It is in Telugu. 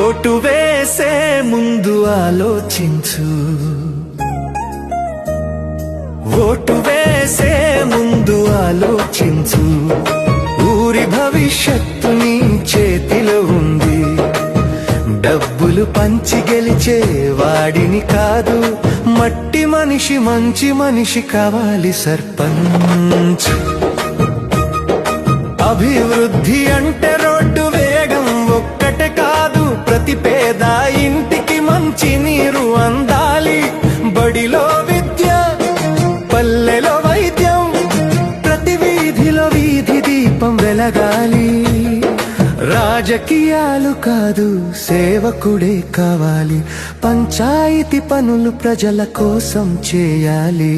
ఓటు వేసే ముందు ఆలోచించు, ఓటు వేసే ముందు ఆలోచించు. ఊరి భవిష్యత్తు నీ చేతిలో ఉంది. డబ్బులు పంచి గెలిచే వాడిని కాదు, మట్టి మనిషి మంచి మనిషి కావాలి సర్పంచ్. అభివృద్ధి అంటే రోడ్డు వేగం ఒక్కటే కాదు, ప్రతి పేద ఇంటికి మంచి నీరు అందాలి. బడిలో విద్య, పల్లెలో వైద్యం, ప్రతి వీధిలో వీధి దీపం వెలగాలి. రాజకీయాలు కాదు, సేవకుడే కావాలి. పంచాయతీ పనులు ప్రజల కోసం చేయాలి.